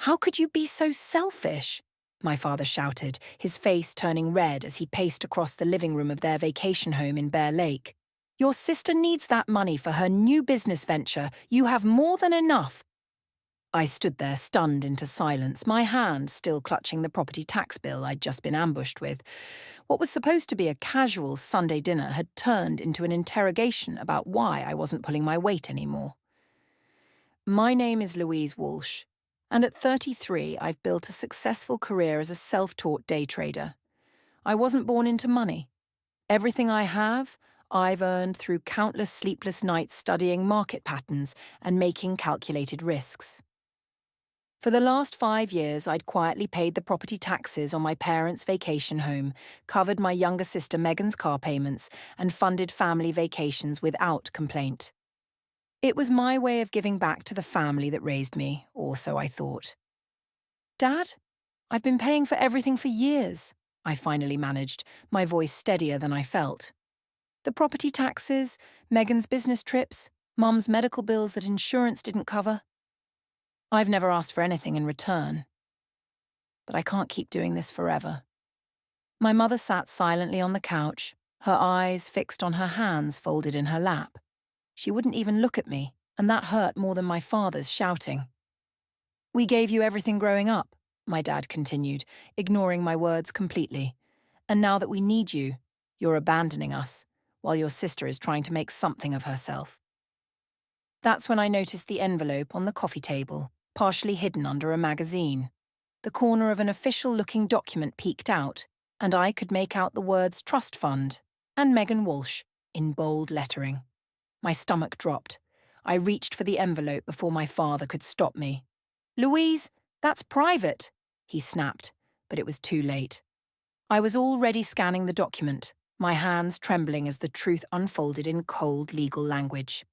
How could you be so selfish? My father shouted, his face turning red as he paced across the living room of their vacation home in Bear Lake. Your sister needs that money for her new business venture. You have more than enough. I stood there, stunned into silence, my hand still clutching the property tax bill I'd just been ambushed with. What was supposed to be a casual Sunday dinner had turned into an interrogation about why I wasn't pulling my weight anymore. My name is Louise Walsh, and at 33, I've built a successful career as a self-taught day trader. I wasn't born into money. Everything I have, I've earned through countless sleepless nights studying market patterns and making calculated risks. For the last 5 years, I'd quietly paid the property taxes on my parents' vacation home, covered my younger sister Megan's car payments, and funded family vacations without complaint. It was my way of giving back to the family that raised me, or so I thought. Dad, I've been paying for everything for years, I finally managed, my voice steadier than I felt. The property taxes, Megan's business trips, Mum's medical bills that insurance didn't cover. I've never asked for anything in return. But I can't keep doing this forever. My mother sat silently on the couch, her eyes fixed on her hands folded in her lap. She wouldn't even look at me, and that hurt more than my father's shouting. We gave you everything growing up, my dad continued, ignoring my words completely. And now that we need you, you're abandoning us, while your sister is trying to make something of herself. That's when I noticed the envelope on the coffee table, partially hidden under a magazine. The corner of an official-looking document peeked out, and I could make out the words Trust Fund and Megan Walsh in bold lettering. My stomach dropped. I reached for the envelope before my father could stop me. Louise, that's private, he snapped, but it was too late. I was already scanning the document, my hands trembling as the truth unfolded in cold legal language.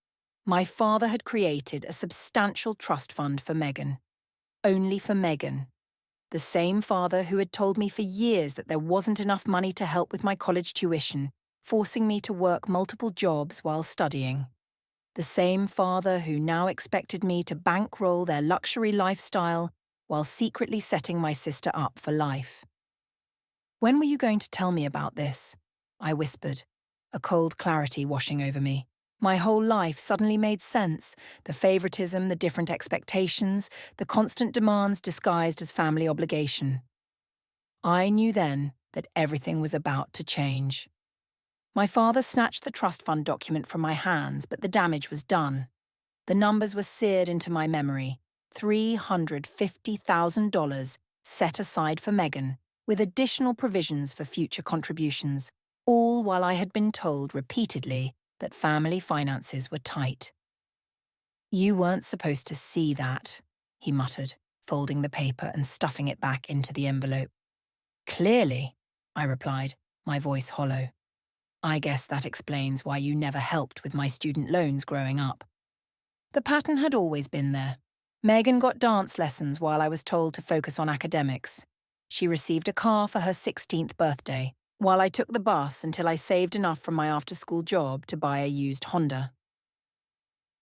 My father had created a substantial trust fund for Megan. Only for Megan. The same father who had told me for years that there wasn't enough money to help with my college tuition, forcing me to work multiple jobs while studying. The same father who now expected me to bankroll their luxury lifestyle while secretly setting my sister up for life. When were you going to tell me about this? I whispered, a cold clarity washing over me. My whole life suddenly made sense, the favoritism, the different expectations, the constant demands disguised as family obligation. I knew then that everything was about to change. My father snatched the trust fund document from my hands, but the damage was done. The numbers were seared into my memory. $350,000 set aside for Megan, with additional provisions for future contributions, all while I had been told repeatedly that family finances were tight. You weren't supposed to see that, he muttered, folding the paper and stuffing it back into the envelope. Clearly, I replied, my voice hollow. I guess that explains why you never helped with my student loans growing up. The pattern had always been there. Megan got dance lessons while I was told to focus on academics. She received a car for her 16th birthday, while I took the bus until I saved enough from my after-school job to buy a used Honda.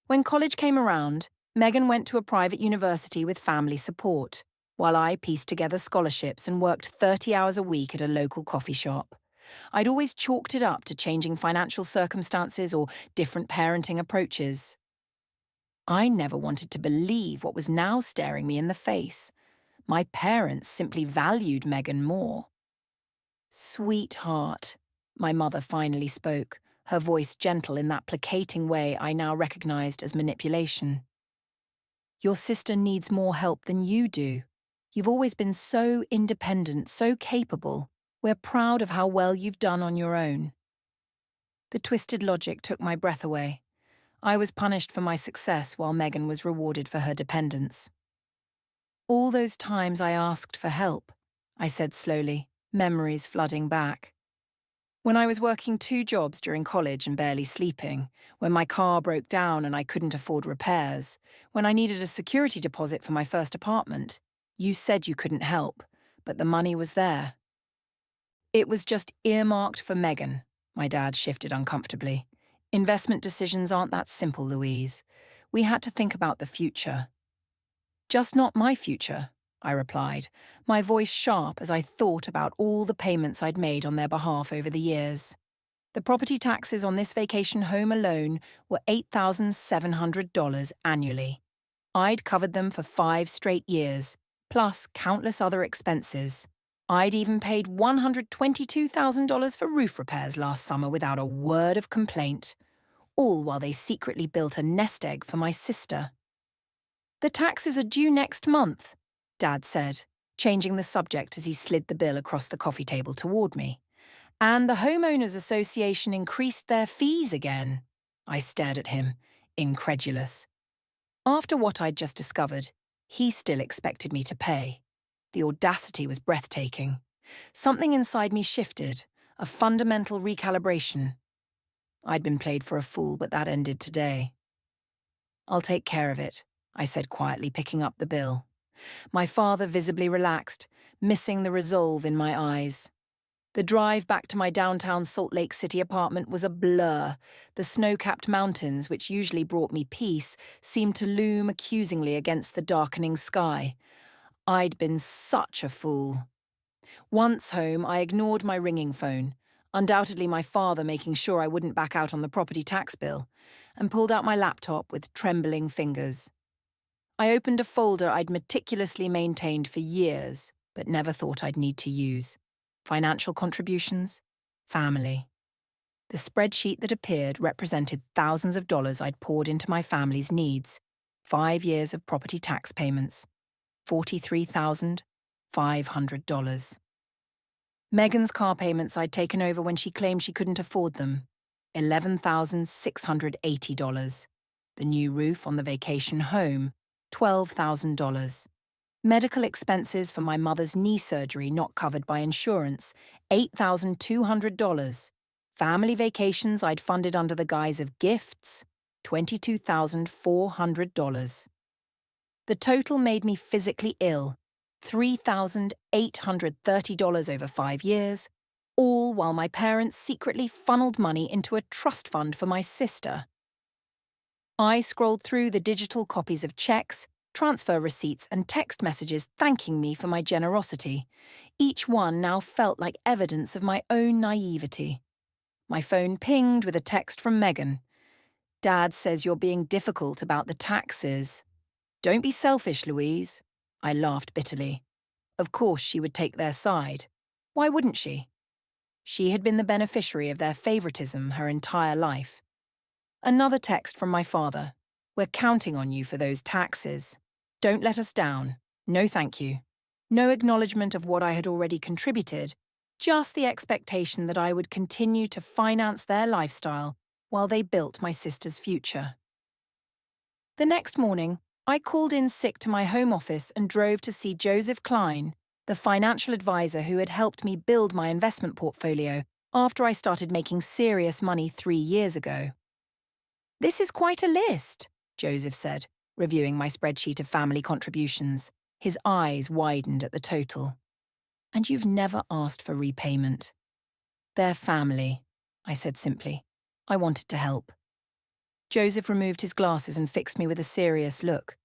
When college came around, Megan went to a private university with family support, while I pieced together scholarships and worked 30 hours a week at a local coffee shop. I'd always chalked it up to changing financial circumstances or different parenting approaches. I never wanted to believe what was now staring me in the face. My parents simply valued Megan more. Sweetheart, my mother finally spoke, her voice gentle in that placating way I now recognized as manipulation. Your sister needs more help than you do. You've always been so independent, so capable. We're proud of how well you've done on your own. The twisted logic took my breath away. I was punished for my success while Megan was rewarded for her dependence. All those times I asked for help, I said slowly, memories flooding back. When I was working 2 jobs during college and barely sleeping, when my car broke down and I couldn't afford repairs, when I needed a security deposit for my first apartment, you said you couldn't help, but the money was there. It was just earmarked for Megan, my dad shifted uncomfortably. Investment decisions aren't that simple, Louise. We had to think about the future. Just not my future, I replied, my voice sharp as I thought about all the payments I'd made on their behalf over the years. The property taxes on this vacation home alone were $8,700 annually. I'd covered them for 5 straight years, plus countless other expenses. I'd even paid $122,000 for roof repairs last summer without a word of complaint, all while they secretly built a nest egg for my sister. The taxes are due next month, Dad said, changing the subject as he slid the bill across the coffee table toward me. And the Homeowners Association increased their fees again. I stared at him, incredulous. After what I'd just discovered, he still expected me to pay. The audacity was breathtaking. Something inside me shifted, a fundamental recalibration. I'd been played for a fool, but that ended today. I'll take care of it, I said quietly, picking up the bill. My father visibly relaxed, missing the resolve in my eyes. The drive back to my downtown Salt Lake City apartment was a blur. The snow-capped mountains, which usually brought me peace, seemed to loom accusingly against the darkening sky. I'd been such a fool. Once home, I ignored my ringing phone, undoubtedly my father making sure I wouldn't back out on the property tax bill, and pulled out my laptop with trembling fingers. I opened a folder I'd meticulously maintained for years, but never thought I'd need to use. Financial contributions, family. The spreadsheet that appeared represented thousands of dollars I'd poured into my family's needs. 5 years of property tax payments. $43,500. Megan's car payments I'd taken over when she claimed she couldn't afford them. $11,680. The new roof on the vacation home. $12,000. Medical expenses for my mother's knee surgery not covered by insurance, $8,200. Family vacations I'd funded under the guise of gifts, $22,400. The total made me physically ill, $3,830 over 5 years, all while my parents secretly funneled money into a trust fund for my sister. I scrolled through the digital copies of checks, transfer receipts and text messages thanking me for my generosity. Each one now felt like evidence of my own naivety. My phone pinged with a text from Megan. Dad says you're being difficult about the taxes. Don't be selfish, Louise. I laughed bitterly. Of course she would take their side. Why wouldn't she? She had been the beneficiary of their favoritism her entire life. Another text from my father. We're counting on you for those taxes. Don't let us down. No thank you. No acknowledgement of what I had already contributed, just the expectation that I would continue to finance their lifestyle while they built my sister's future. The next morning, I called in sick to my home office and drove to see Joseph Klein, the financial advisor who had helped me build my investment portfolio after I started making serious money 3 years ago. This is quite a list, Joseph said, reviewing my spreadsheet of family contributions. His eyes widened at the total. And you've never asked for repayment. They're family, I said simply. I wanted to help. Joseph removed his glasses and fixed me with a serious look.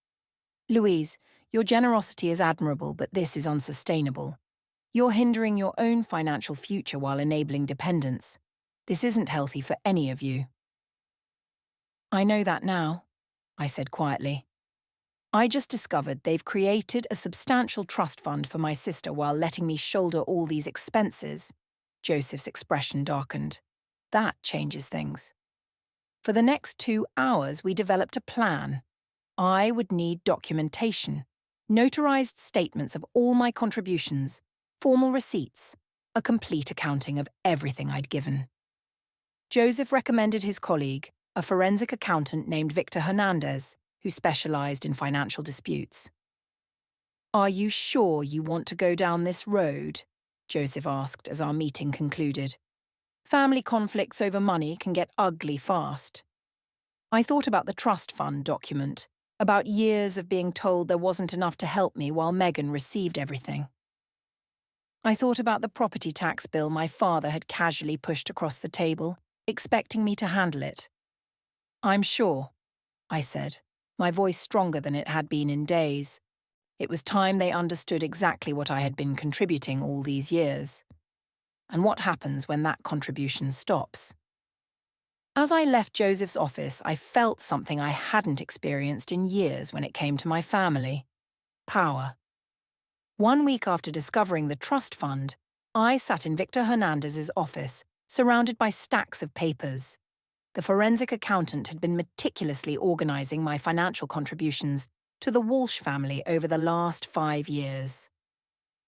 Louise, your generosity is admirable, but this is unsustainable. You're hindering your own financial future while enabling dependence. This isn't healthy for any of you. I know that now, I said quietly. I just discovered they've created a substantial trust fund for my sister while letting me shoulder all these expenses. Joseph's expression darkened. That changes things. For the next 2 hours, we developed a plan. I would need documentation, notarized statements of all my contributions, formal receipts, a complete accounting of everything I'd given. Joseph recommended his colleague, a forensic accountant named Victor Hernandez, who specialized in financial disputes. Are you sure you want to go down this road? Joseph asked as our meeting concluded. Family conflicts over money can get ugly fast. I thought about the trust fund document, about years of being told there wasn't enough to help me while Megan received everything. I thought about the property tax bill my father had casually pushed across the table, expecting me to handle it. I'm sure, I said, my voice stronger than it had been in days. It was time they understood exactly what I had been contributing all these years. And what happens when that contribution stops? As I left Joseph's office, I felt something I hadn't experienced in years when it came to my family: power. 1 week after discovering the trust fund, I sat in Victor Hernandez's office, surrounded by stacks of papers. The forensic accountant had been meticulously organizing my financial contributions to the Walsh family over the last 5 years.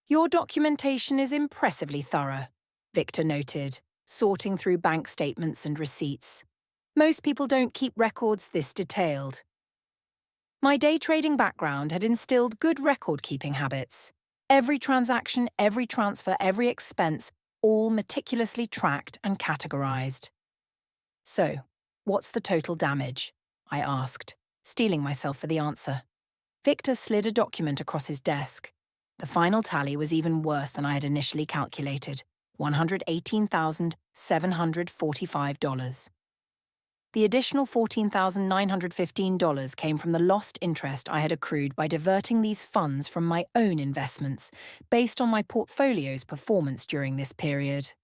"Your documentation is impressively thorough," Victor noted, sorting through bank statements and receipts. "Most people don't keep records this detailed." My day trading background had instilled good record-keeping habits. Every transaction, every transfer, every expense, all meticulously tracked and categorized. "So, what's the total damage?" I asked, steeling myself for the answer. Victor slid a document across his desk. The final tally was even worse than I had initially calculated: $118,745. The additional $14,915 came from the lost interest I had accrued by diverting these funds from my own investments, based on my portfolio's performance during this period.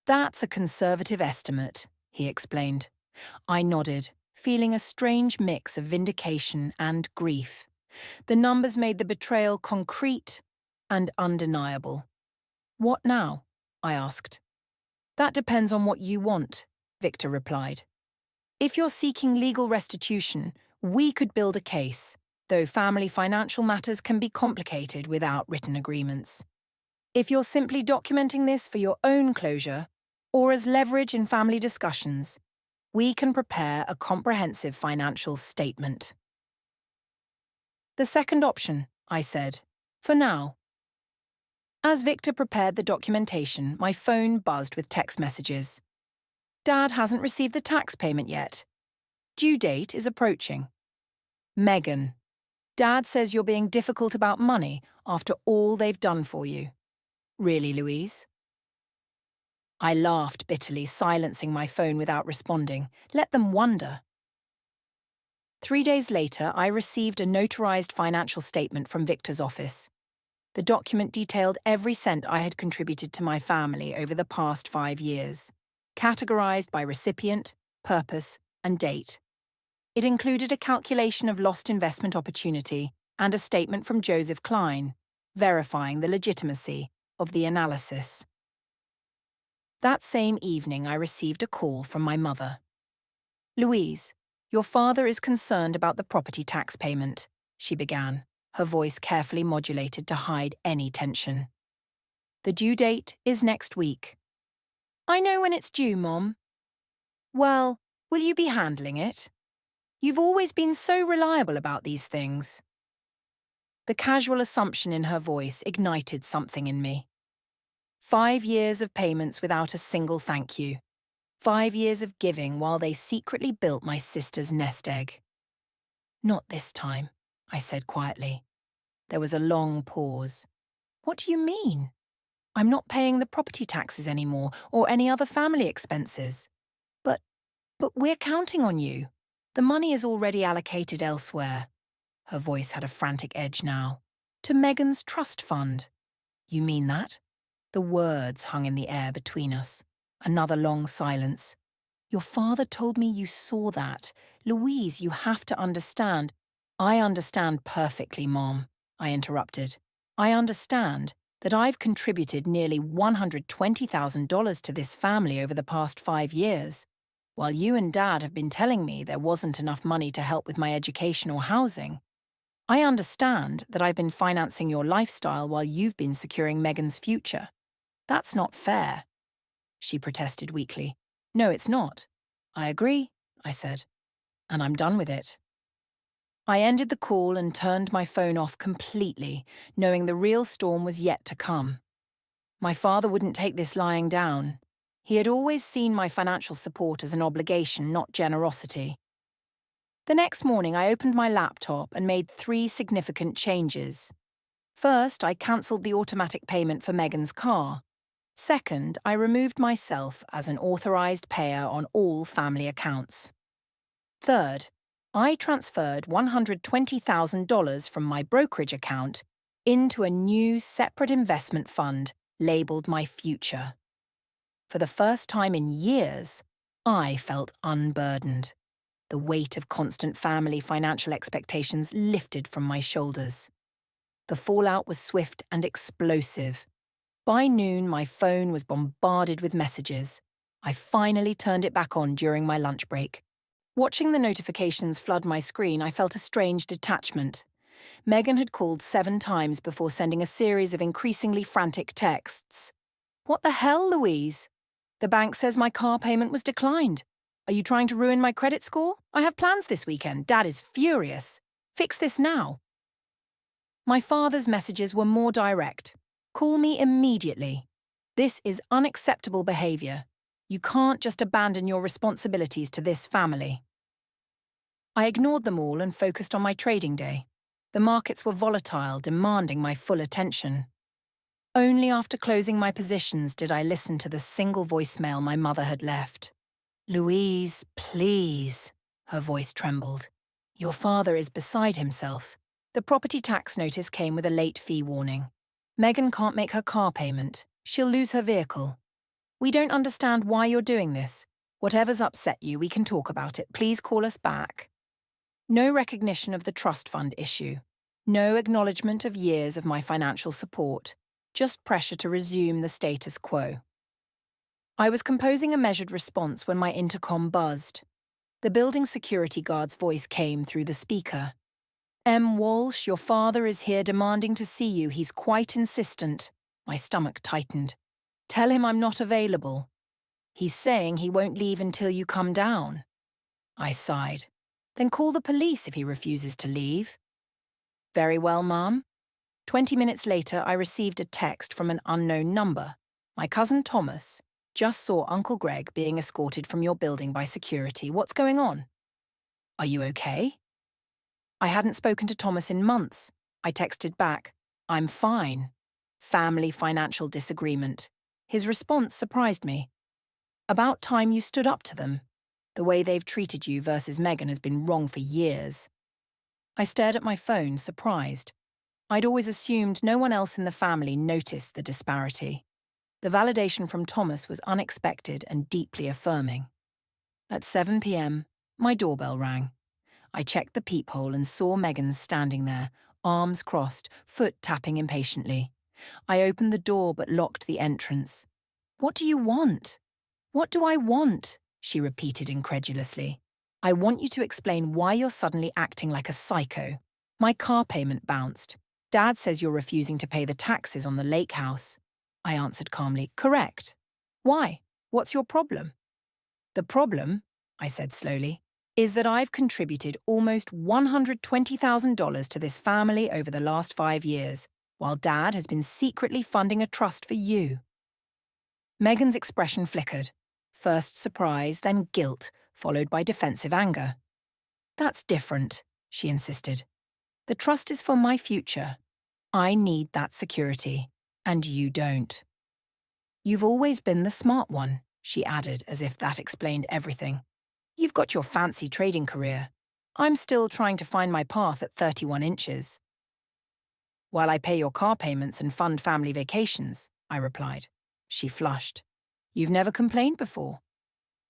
"That's a conservative estimate," he explained. I nodded, feeling a strange mix of vindication and grief. The numbers made the betrayal concrete and undeniable. "What now?" I asked. "That depends on what you want," Victor replied. "If you're seeking legal restitution, we could build a case, though family financial matters can be complicated without written agreements. If you're simply documenting this for your own closure, or as leverage in family discussions, we can prepare a comprehensive financial statement." "The second option," I said, "for now." As Victor prepared the documentation, my phone buzzed with text messages. "Dad hasn't received the tax payment yet. Due date is approaching. Megan, Dad says you're being difficult about money after all they've done for you. Really, Louise?" I laughed bitterly, silencing my phone without responding. Let them wonder. 3 days later, I received a notarized financial statement from Victor's office. The document detailed every cent I had contributed to my family over the past 5 years, categorized by recipient, purpose, and date. It included a calculation of lost investment opportunity and a statement from Joseph Klein, verifying the legitimacy of the analysis. That same evening, I received a call from my mother. "Louise, your father is concerned about the property tax payment," she began, her voice carefully modulated to hide any tension. "The due date is next week." "I know when it's due, Mom." "Well, will you be handling it? You've always been so reliable about these things." The casual assumption in her voice ignited something in me. 5 years of payments without a single thank you. 5 years of giving while they secretly built my sister's nest egg. "Not this time," I said quietly. There was a long pause. "What do you mean?" "I'm not paying the property taxes anymore or any other family expenses." But we're counting on you. The money is already allocated elsewhere." Her voice had a frantic edge now. "To Megan's trust fund." "You mean that?" The words hung in the air between us. Another long silence. "Your father told me you saw that. Louise, you have to understand." "I understand perfectly, Mom," I interrupted. "I understand that I've contributed nearly $120,000 to this family over the past 5 years, while you and Dad have been telling me there wasn't enough money to help with my education or housing. I understand that I've been financing your lifestyle while you've been securing Megan's future. That's not fair." She protested weakly. "No, it's not." "I agree," I said, "and I'm done with it." I ended the call and turned my phone off completely, knowing the real storm was yet to come. My father wouldn't take this lying down. He had always seen my financial support as an obligation, not generosity. The next morning, I opened my laptop and made 3 significant changes. First, I cancelled the automatic payment for Megan's car. Second, I removed myself as an authorized payer on all family accounts. Third, I transferred $120,000 from my brokerage account into a new separate investment fund labeled my future. For the first time in years, I felt unburdened. The weight of constant family financial expectations lifted from my shoulders. The fallout was swift and explosive. By noon, my phone was bombarded with messages. I finally turned it back on during my lunch break. Watching the notifications flood my screen, I felt a strange detachment. Megan had called 7 times before sending a series of increasingly frantic texts. "What the hell, Louise? The bank says my car payment was declined. Are you trying to ruin my credit score? I have plans this weekend. Dad is furious. Fix this now." My father's messages were more direct. "Call me immediately. This is unacceptable behavior. You can't just abandon your responsibilities to this family." I ignored them all and focused on my trading day. The markets were volatile, demanding my full attention. Only after closing my positions did I listen to the single voicemail my mother had left. "Louise, please," her voice trembled. "Your father is beside himself." The property tax notice came with a late fee warning. "Megan can't make her car payment. She'll lose her vehicle. We don't understand why you're doing this. Whatever's upset you, we can talk about it. Please call us back." No recognition of the trust fund issue. No acknowledgement of years of my financial support. Just pressure to resume the status quo. I was composing a measured response when my intercom buzzed. The building security guard's voice came through the speaker. "M. Walsh, your father is here demanding to see you. He's quite insistent." My stomach tightened. "Tell him I'm not available." "He's saying he won't leave until you come down." I sighed. "Then call the police if he refuses to leave." "Very well, Mom." 20 minutes later, I received a text from an unknown number. "My cousin Thomas just saw Uncle Greg being escorted from your building by security. What's going on?" "Are you okay?" I hadn't spoken to Thomas in months. I texted back, "I'm fine." Family financial disagreement. His response surprised me. "About time you stood up to them. The way they've treated you versus Megan has been wrong for years." I stared at my phone, surprised. I'd always assumed no one else in the family noticed the disparity. The validation from Thomas was unexpected and deeply affirming. At 7 p.m, my doorbell rang. I checked the peephole and saw Megan standing there, arms crossed, foot tapping impatiently. I opened the door but locked the entrance. "What do you want?" "What do I want?" she repeated incredulously. "I want you to explain why you're suddenly acting like a psycho. My car payment bounced. Dad says you're refusing to pay the taxes on the lake house." I answered calmly, "Correct." "Why? What's your problem?" "The problem," I said slowly, "is that I've contributed almost $120,000 to this family over the last 5 years, while Dad has been secretly funding a trust for you." Megan's expression flickered. First surprise, then guilt, followed by defensive anger. "That's different," she insisted. "The trust is for my future. I need that security, and you don't." "You've always been the smart one," she added, as if that explained everything. "You've got your fancy trading career. I'm still trying to find my path at 31 inches. "While I pay your car payments and fund family vacations," I replied. She flushed. "You've never complained before."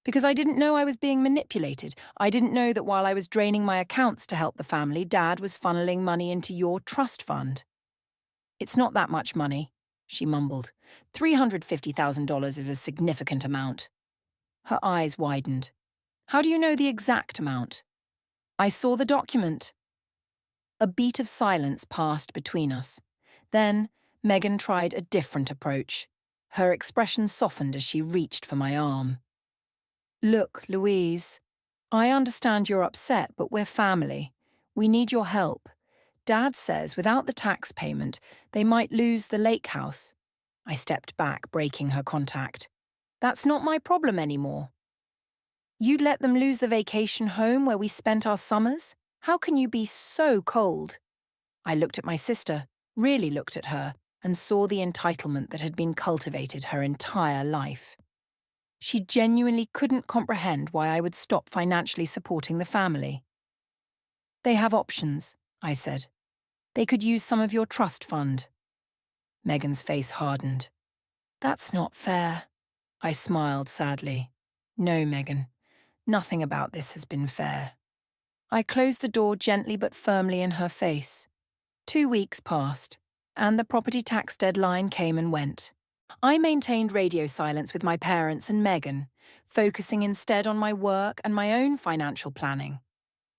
"Because I didn't know I was being manipulated. I didn't know that while I was draining my accounts to help the family, Dad was funneling money into your trust fund." "It's not that much money," she mumbled. $350,000 is a significant amount." Her eyes widened. "How do you know the exact amount?" "I saw the document." A beat of silence passed between us. Then Megan tried a different approach. Her expression softened as she reached for my arm. "Look, Louise, I understand you're upset, but we're family. We need your help. Dad says without the tax payment, they might lose the lake house." I stepped back, breaking her contact. "That's not my problem anymore." "You'd let them lose the vacation home where we spent our summers? How can you be so cold?" I looked at my sister, really looked at her, and saw the entitlement that had been cultivated her entire life. She genuinely couldn't comprehend why I would stop financially supporting the family. They have options, I said. They could use some of your trust fund. Megan's face hardened. That's not fair. I smiled sadly. No, Megan. Nothing about this has been fair. I closed the door gently but firmly in her face. 2 weeks passed, and the property tax deadline came and went. I maintained radio silence with my parents and Megan, focusing instead on my work and my own financial planning.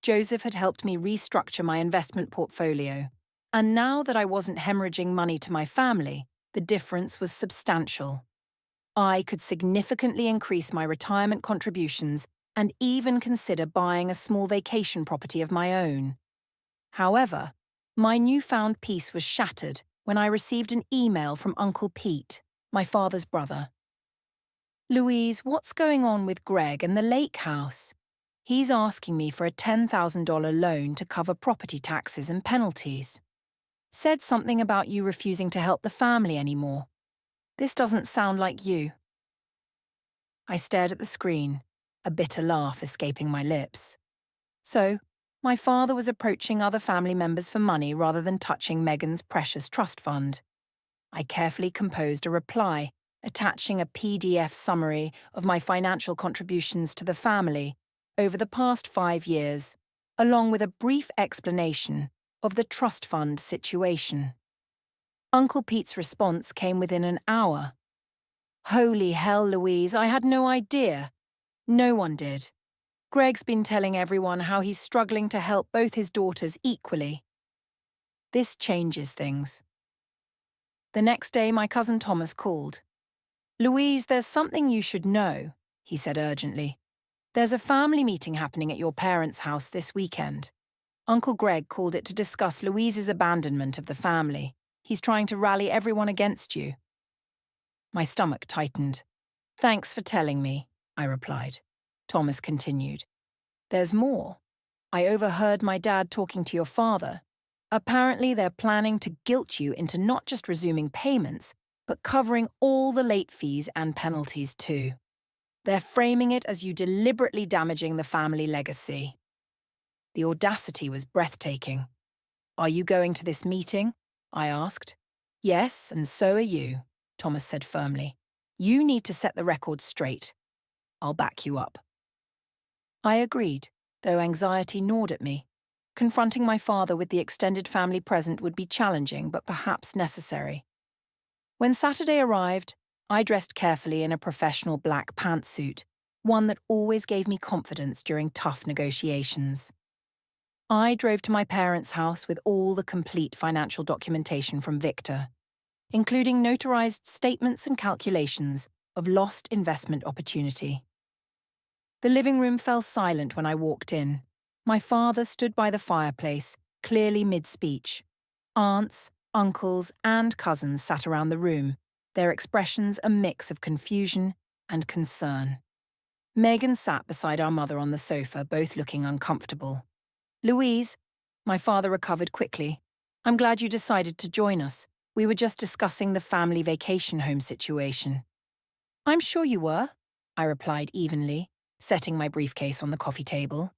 Joseph had helped me restructure my investment portfolio, and now that I wasn't hemorrhaging money to my family, the difference was substantial. I could significantly increase my retirement contributions and even consider buying a small vacation property of my own. However, my newfound peace was shattered when I received an email from Uncle Pete, my father's brother. Louise, what's going on with Greg and the lake house? He's asking me for a $10,000 loan to cover property taxes and penalties. Said something about you refusing to help the family anymore. This doesn't sound like you. I stared at the screen, a bitter laugh escaping my lips. So, my father was approaching other family members for money rather than touching Megan's precious trust fund. I carefully composed a reply, attaching a PDF summary of my financial contributions to the family over the past 5 years, along with a brief explanation of the trust fund situation. Uncle Pete's response came within an hour. Holy hell, Louise, I had no idea. No one did. Greg's been telling everyone how he's struggling to help both his daughters equally. This changes things. The next day, my cousin Thomas called. Louise, there's something you should know, he said urgently. There's a family meeting happening at your parents' house this weekend. Uncle Greg called it to discuss Louise's abandonment of the family. He's trying to rally everyone against you. My stomach tightened. Thanks for telling me, I replied. Thomas continued. There's more. I overheard my dad talking to your father. Apparently they're planning to guilt you into not just resuming payments, but covering all the late fees and penalties too. They're framing it as you deliberately damaging the family legacy. The audacity was breathtaking. Are you going to this meeting? I asked. Yes, and so are you, Thomas said firmly. You need to set the record straight. I'll back you up. I agreed, though anxiety gnawed at me. Confronting my father with the extended family present would be challenging, but perhaps necessary. When Saturday arrived, I dressed carefully in a professional black pantsuit, one that always gave me confidence during tough negotiations. I drove to my parents' house with all the complete financial documentation from Victor, including notarized statements and calculations of lost investment opportunity. The living room fell silent when I walked in. My father stood by the fireplace, clearly mid-speech. Aunts, uncles, and cousins sat around the room, their expressions a mix of confusion and concern. Megan sat beside our mother on the sofa, both looking uncomfortable. Louise, my father recovered quickly. I'm glad you decided to join us. We were just discussing the family vacation home situation. I'm sure you were, I replied evenly, setting my briefcase on the coffee table.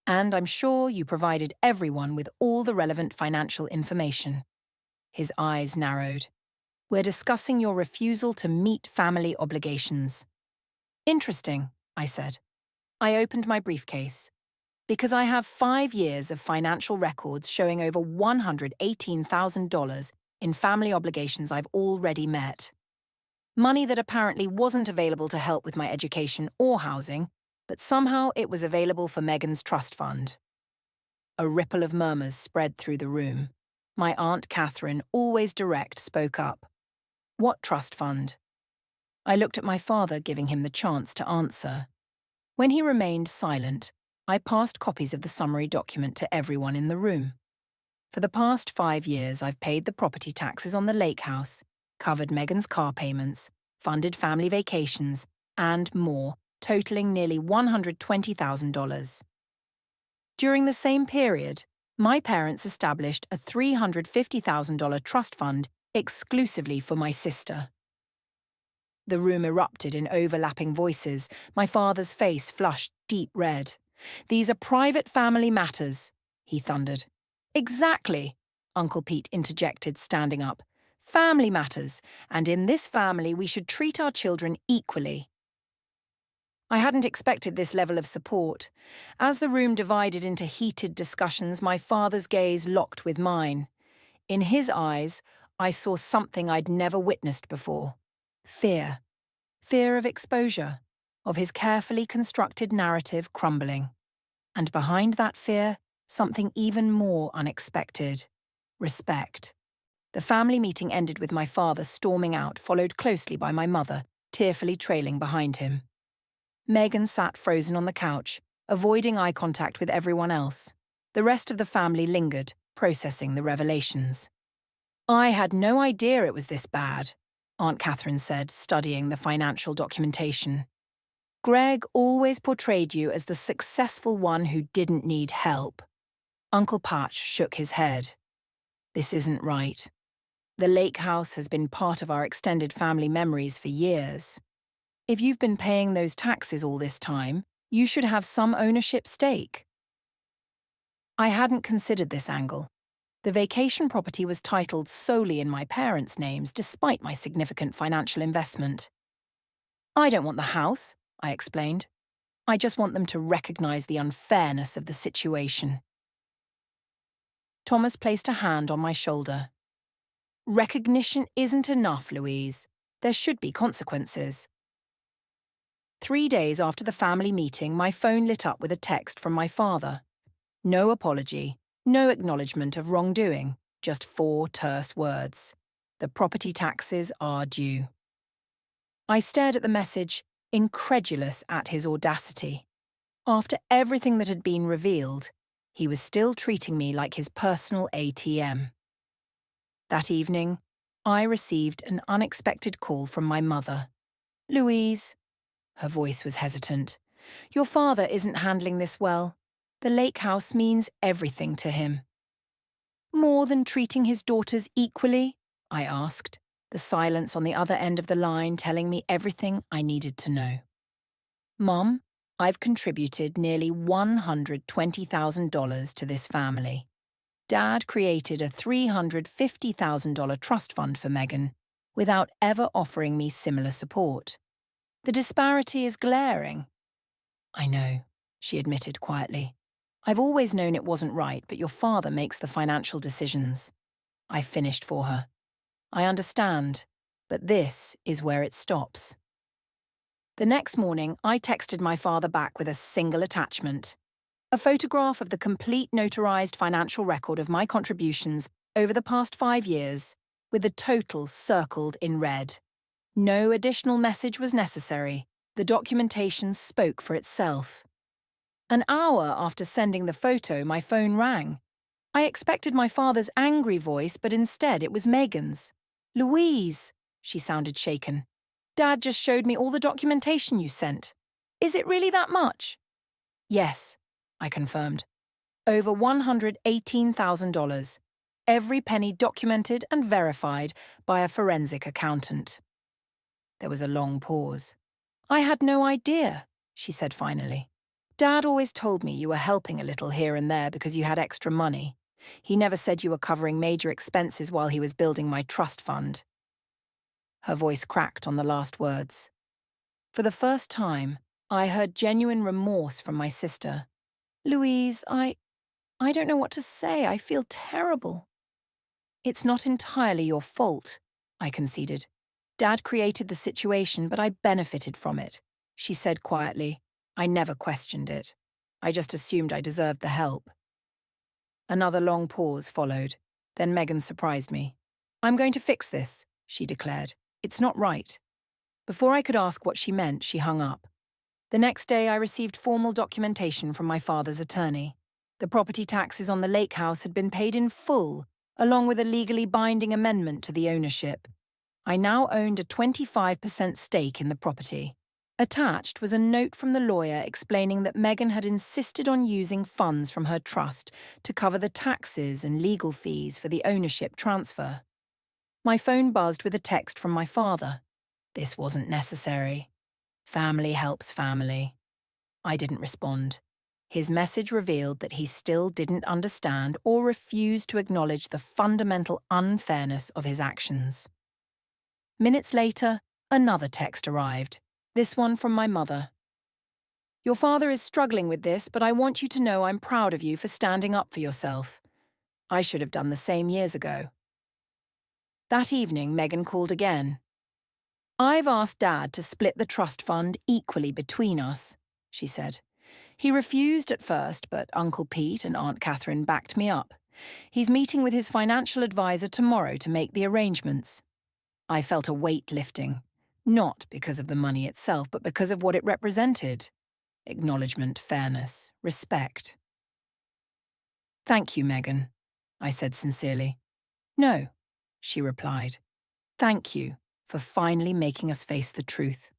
And I'm sure you provided everyone with all the relevant financial information. His eyes narrowed. We're discussing your refusal to meet family obligations. Interesting, I said. I opened my briefcase. Because I have 5 years of financial records showing over $118,000 in family obligations I've already met. Money that apparently wasn't available to help with my education or housing, but somehow it was available for Megan's trust fund. A ripple of murmurs spread through the room. My Aunt Catherine, always direct, spoke up. What trust fund? I looked at my father, giving him the chance to answer. When he remained silent, I passed copies of the summary document to everyone in the room. For the past 5 years, I've paid the property taxes on the lake house, covered Megan's car payments, funded family vacations, and more, totaling nearly $120,000. During the same period, my parents established a $350,000 trust fund exclusively for my sister. The room erupted in overlapping voices. My father's face flushed deep red. These are private family matters, he thundered. Exactly, Uncle Pete interjected, standing up. Family matters, and in this family we should treat our children equally. I hadn't expected this level of support. As the room divided into heated discussions, my father's gaze locked with mine. In his eyes, I saw something I'd never witnessed before. Fear. Fear of exposure, of his carefully constructed narrative crumbling. And behind that fear, something even more unexpected. Respect. The family meeting ended with my father storming out, followed closely by my mother, tearfully trailing behind him. Megan sat frozen on the couch, avoiding eye contact with everyone else. The rest of the family lingered, processing the revelations. I had no idea it was this bad, Aunt Catherine said, studying the financial documentation. Greg always portrayed you as the successful one who didn't need help. Uncle Patch shook his head. This isn't right. The lake house has been part of our extended family memories for years. If you've been paying those taxes all this time, you should have some ownership stake. I hadn't considered this angle. The vacation property was titled solely in my parents' names despite my significant financial investment. I don't want the house, I explained. I just want them to recognize the unfairness of the situation. Thomas placed a hand on my shoulder. Recognition isn't enough, Louise. There should be consequences. 3 days after the family meeting, my phone lit up with a text from my father. No apology, no acknowledgement of wrongdoing, just 4 terse words. The property taxes are due. I stared at the message, incredulous at his audacity. After everything that had been revealed, he was still treating me like his personal ATM. That evening, I received an unexpected call from my mother. Louise. Her voice was hesitant. Your father isn't handling this well. The lake house means everything to him. More than treating his daughters equally? I asked, the silence on the other end of the line telling me everything I needed to know. Mom, I've contributed nearly $120,000 to this family. Dad created a $350,000 trust fund for Megan without ever offering me similar support. The disparity is glaring. I know, she admitted quietly. I've always known it wasn't right, but your father makes the financial decisions. I finished for her. I understand, but this is where it stops. The next morning, I texted my father back with a single attachment. A photograph of the complete notarized financial record of my contributions over the past 5 years, with the total circled in red. No additional message was necessary. The documentation spoke for itself. An hour after sending the photo, my phone rang. I expected my father's angry voice, but instead it was Megan's. Louise, she sounded shaken. Dad just showed me all the documentation you sent. Is it really that much? Yes, I confirmed. Over $118,000. Every penny documented and verified by a forensic accountant. There was a long pause. I had no idea, she said finally. Dad always told me you were helping a little here and there because you had extra money. He never said you were covering major expenses while he was building my trust fund. Her voice cracked on the last words. For the first time, I heard genuine remorse from my sister. Louise, I don't know what to say. I feel terrible. It's not entirely your fault, I conceded. Dad created the situation, but I benefited from it, she said quietly. I never questioned it. I just assumed I deserved the help. Another long pause followed. Then Megan surprised me. I'm going to fix this, she declared. It's not right. Before I could ask what she meant, she hung up. The next day, I received formal documentation from my father's attorney. The property taxes on the lake house had been paid in full, along with a legally binding amendment to the ownership. I now owned a 25% stake in the property. Attached was a note from the lawyer explaining that Megan had insisted on using funds from her trust to cover the taxes and legal fees for the ownership transfer. My phone buzzed with a text from my father. This wasn't necessary. Family helps family. I didn't respond. His message revealed that he still didn't understand or refused to acknowledge the fundamental unfairness of his actions. Minutes later, another text arrived, this one from my mother. Your father is struggling with this, but I want you to know I'm proud of you for standing up for yourself. I should have done the same years ago. That evening, Megan called again. I've asked Dad to split the trust fund equally between us, she said. He refused at first, but Uncle Pete and Aunt Catherine backed me up. He's meeting with his financial advisor tomorrow to make the arrangements. I felt a weight lifting, not because of the money itself, but because of what it represented. Acknowledgement, fairness, respect. Thank you, Megan, I said sincerely. No, she replied. Thank you for finally making us face the truth.